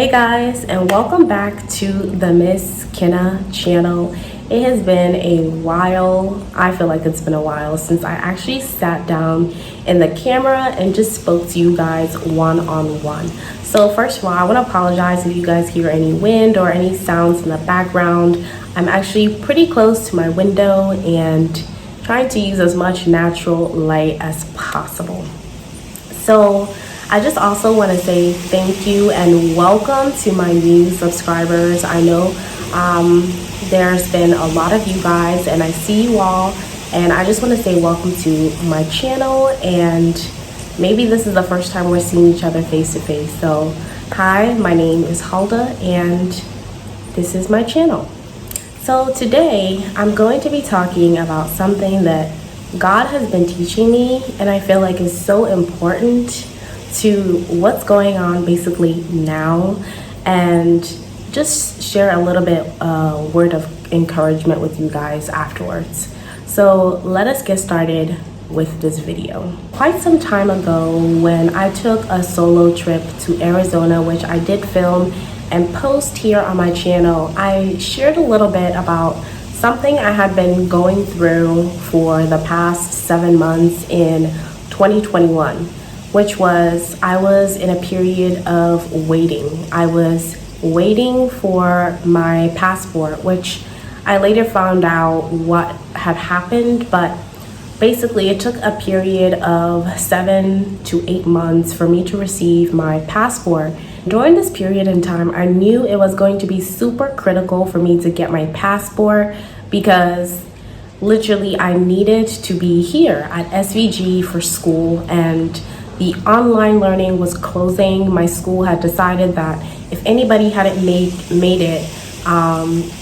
Hey guys, and welcome back to the Miss Kena channel. It has been a while, I feel like it's been a while since I actually sat down in the camera and just spoke to you guys one-on-one. So first of all, I want to apologize if you guys hear any wind or any sounds in the background. I'm actually pretty close to my window and trying to use as much natural light as possible. So I just also want to say thank you and welcome to my new subscribers. I know there's been a lot of you guys and I see you all, and I just want to say welcome to my channel, and maybe this is the first time we're seeing each other face to face. So hi, my name is Huldah and this is my channel. So today I'm going to be talking about something that God has been teaching me and I feel like is so important to what's going on basically now, and just share a little bit word of encouragement with you guys afterwards. So let us get started with this video. Quite some time ago, when I took a solo trip to Arizona, which I did film and post here on my channel, I shared a little bit about something I had been going through for the past 7 months in 2021, which was I was in a period of waiting. I was waiting for my passport, which I later found out what had happened, but basically it took a period of 7 to 8 months for me to receive my passport. During this period in time, I knew it was going to be super critical for me to get my passport because literally I needed to be here at SVG for school, and the online learning was closing. My school had decided that if anybody hadn't made it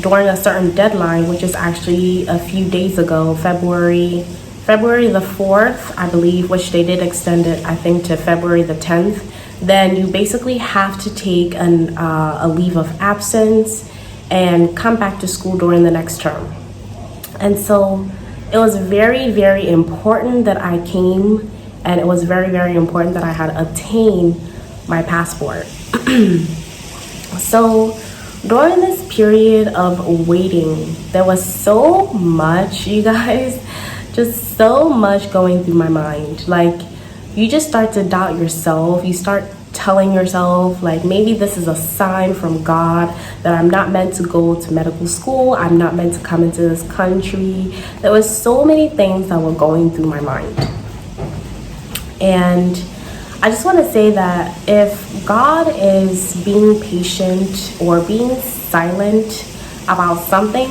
during a certain deadline, which is actually a few days ago, February the 4th, I believe, which they did extend it, I think, to February the 10th, then you basically have to take a leave of absence and come back to school during the next term. And so it was very, very important that I came, and it was very, very important that I had obtained my passport. So during this period of waiting, there was so much, you guys, just so much going through my mind. Like, you just start to doubt yourself. You start telling yourself, like, maybe this is a sign from God that I'm not meant to go to medical school. I'm not meant to come into this country. There was so many things that were going through my mind. And I just want to say that if God is being patient or being silent about something,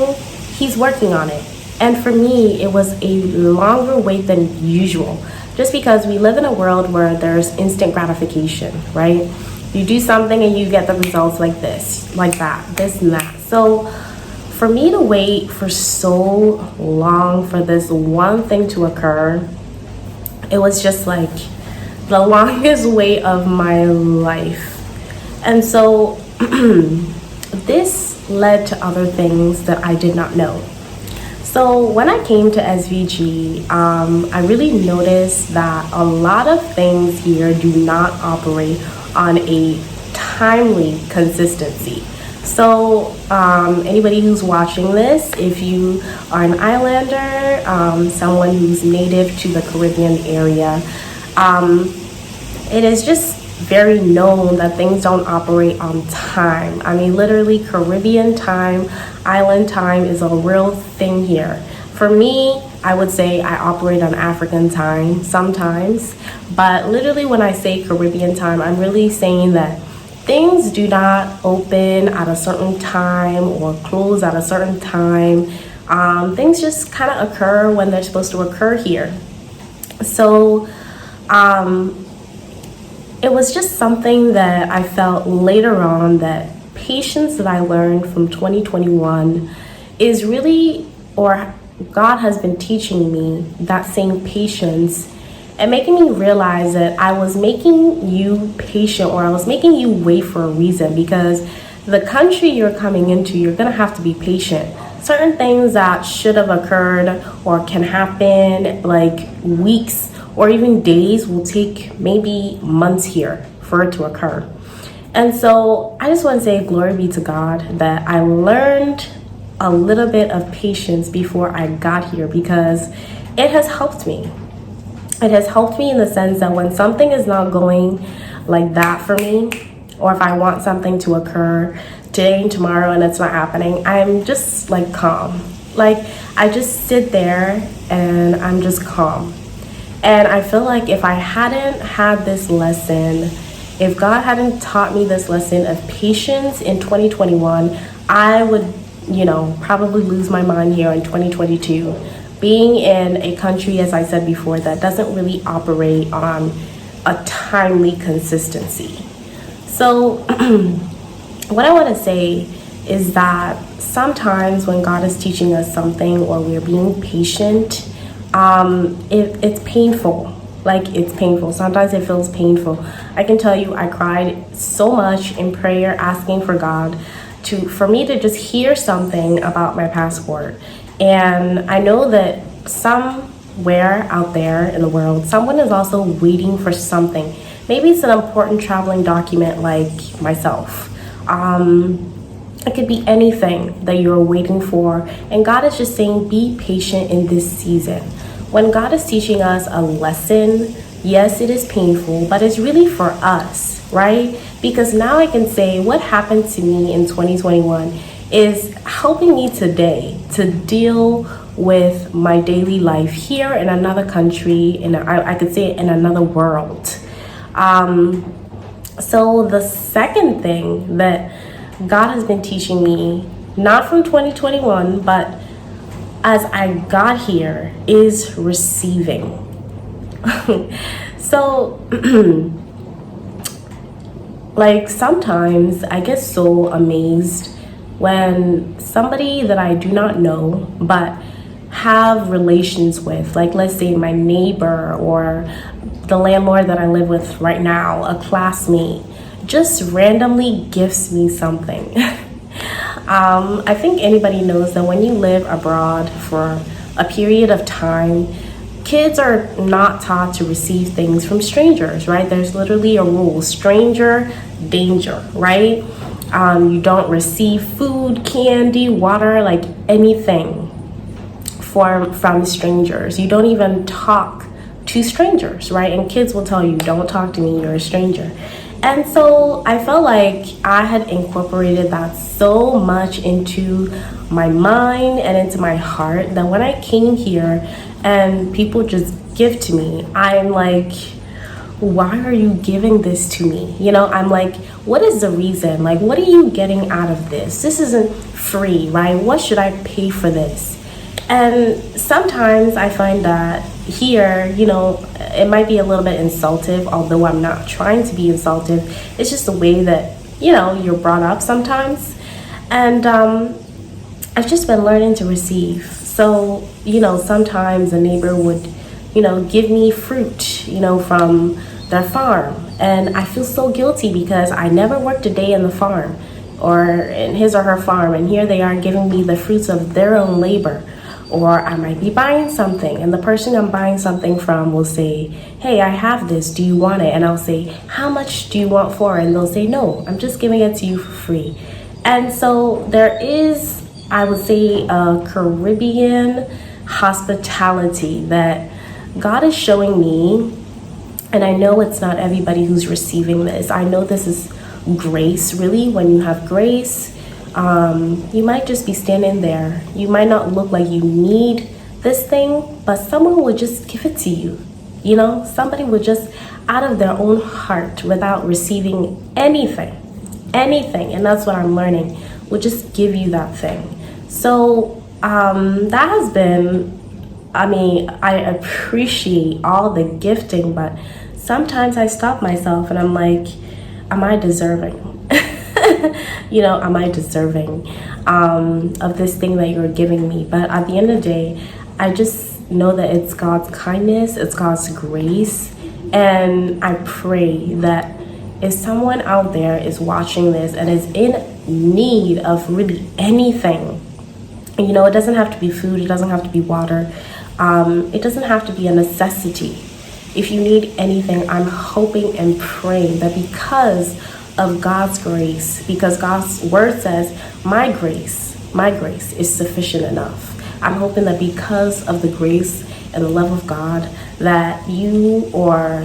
He's working on it. And for me, it was a longer wait than usual, just because we live in a world where there's instant gratification, right? You do something and you get the results like this, like that, this and that. So for me to wait for so long for this one thing to occur, it was just like the longest wait of my life. And so this led to other things that I did not know. So when I came to SVG, I really noticed that a lot of things here do not operate on a timely consistency. So anybody who's watching this, if you are an islander, someone who's native to the Caribbean area, it is just very known that things don't operate on time. I mean, literally Caribbean time, island time is a real thing here. For me, I would say I operate on African time sometimes, but literally when I say Caribbean time, I'm really saying that things do not open at a certain time or close at a certain time. Things just kind of occur when they're supposed to occur here. So it was just something that I felt later on, that patience that I learned from 2021 is really, or God has been teaching me that same patience and making me realize that I was making you patient, or I was making you wait for a reason, because the country you're coming into, you're gonna have to be patient. Certain things that should have occurred or can happen like weeks or even days will take maybe months here for it to occur. And so I just want to say glory be to God that I learned a little bit of patience before I got here, because it has helped me. It has helped me in the sense that when something is not going like that for me, or if I want something to occur today and tomorrow and it's not happening, I'm just like calm. Like I just sit there and I'm just calm. And I feel like if I hadn't had this lesson, if God hadn't taught me this lesson of patience in 2021, I would, probably lose my mind here in 2022. Being in a country, as I said before, that doesn't really operate on a timely consistency. So what I want to say is that sometimes when God is teaching us something or we're being patient, it's painful. Like it's painful. Sometimes it feels painful. I can tell you I cried so much in prayer asking for God for me to just hear something about my passport. And I know that somewhere out there in the world, someone is also waiting for something. Maybe it's an important traveling document like myself. It could be anything that you're waiting for. And God is just saying, be patient in this season. When God is teaching us a lesson, yes, it is painful, but it's really for us, right? Because now I can say what happened to me in 2021 is helping me today to deal with my daily life here in another country, I could say in another world. So the second thing that God has been teaching me, not from 2021, but as I got here, is receiving. So, like sometimes I get so amazed when somebody that I do not know but have relations with, like let's say my neighbor or the landlord that I live with right now, a classmate, just randomly gifts me something. I think anybody knows that when you live abroad for a period of time, kids are not taught to receive things from strangers, right? There's literally a rule: stranger danger, right? You don't receive food, candy, water, like anything from strangers. You don't even talk to strangers, right? And kids will tell you, don't talk to me, you're a stranger. And so I felt like I had incorporated that so much into my mind and into my heart that when I came here and people just give to me, I'm like, why are you giving this to me? I'm like, what is the reason? Like, what are you getting out of this? This isn't free, right? What should I pay for this? And sometimes I find that here, it might be a little bit insultive, although I'm not trying to be insultive. It's just the way that, you're brought up sometimes. And I've just been learning to receive. So, sometimes a neighbor would, give me fruit, from their farm. And I feel so guilty because I never worked a day in the farm or in his or her farm. And here they are giving me the fruits of their own labor. Or I might be buying something and the person I'm buying something from will say, hey, I have this, do you want it? And I'll say, how much do you want for it? And they'll say, no, I'm just giving it to you for free. And so there is, I would say, a Caribbean hospitality that God is showing me. And I know it's not everybody who's receiving this. I know this is grace, really. When you have grace, you might just be standing there. You might not look like you need this thing, but someone would just give it to you. Somebody would just, out of their own heart, without receiving anything. And that's what I'm learning, would just give you that thing. So that has been, I appreciate all the gifting, but sometimes I stop myself and I'm like, am I deserving? Am I deserving of this thing that you're giving me? But at the end of the day, I just know that it's God's kindness, it's God's grace. And I pray that if someone out there is watching this and is in need of really anything, it doesn't have to be food, it doesn't have to be water, it doesn't have to be a necessity. If you need anything, I'm hoping and praying that because of God's grace, because God's word says, my grace is sufficient enough. I'm hoping that because of the grace and the love of God, that you are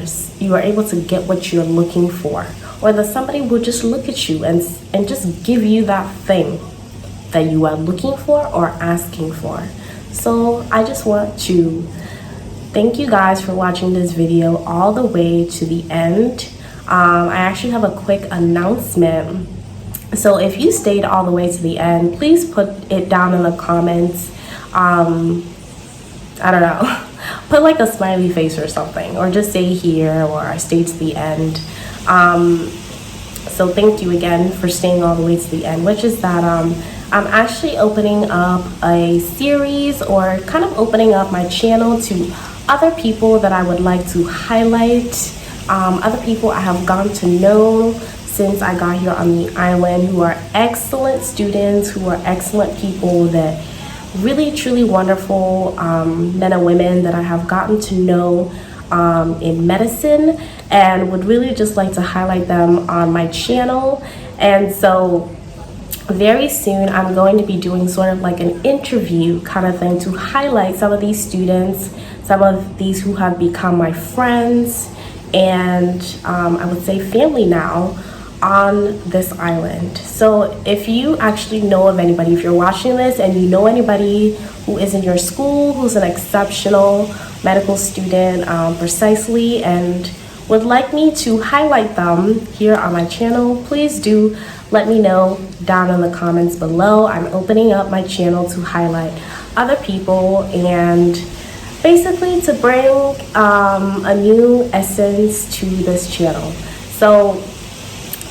able to get what you're looking for, or that somebody will just look at you and just give you that thing that you are looking for or asking for. So I just want to thank you guys for watching this video all the way to the end. I actually have a quick announcement. So if you stayed all the way to the end, please put it down in the comments. I don't know, put like a smiley face or something, or just say here or I stayed to the end. So thank you again for staying all the way to the end, which is that I'm actually opening up a series, or kind of opening up my channel to other people that I would like to highlight, other people I have gotten to know since I got here on the island, who are excellent students, who are excellent people, that really truly wonderful men and women that I have gotten to know in medicine, and would really just like to highlight them on my channel. And so very soon I'm going to be doing sort of like an interview kind of thing to highlight some of these students, some of these who have become my friends and I would say family now on this island. So if you actually know of anybody, if you're watching this and you know anybody who is in your school, who's an exceptional medical student precisely, and would like me to highlight them here on my channel, please do let me know down in the comments below. I'm opening up my channel to highlight other people and basically to bring a new essence to this channel. So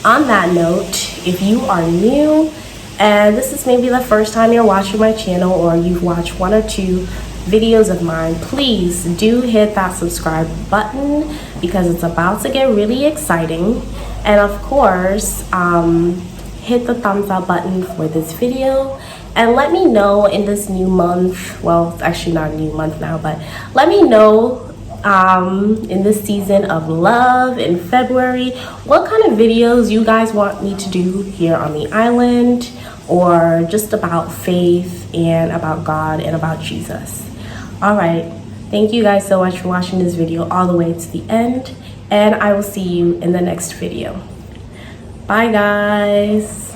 on that note, if you are new and this is maybe the first time you're watching my channel, or you've watched one or two videos of mine, please do hit that subscribe button, because it's about to get really exciting. And of course, hit the thumbs up button for this video, and let me know in this new month, well, it's actually not a new month now, but let me know in this season of love in February, what kind of videos you guys want me to do here on the island, or just about faith and about God and about Jesus. All right, thank you guys so much for watching this video all the way to the end, and I will see you in the next video. Bye guys.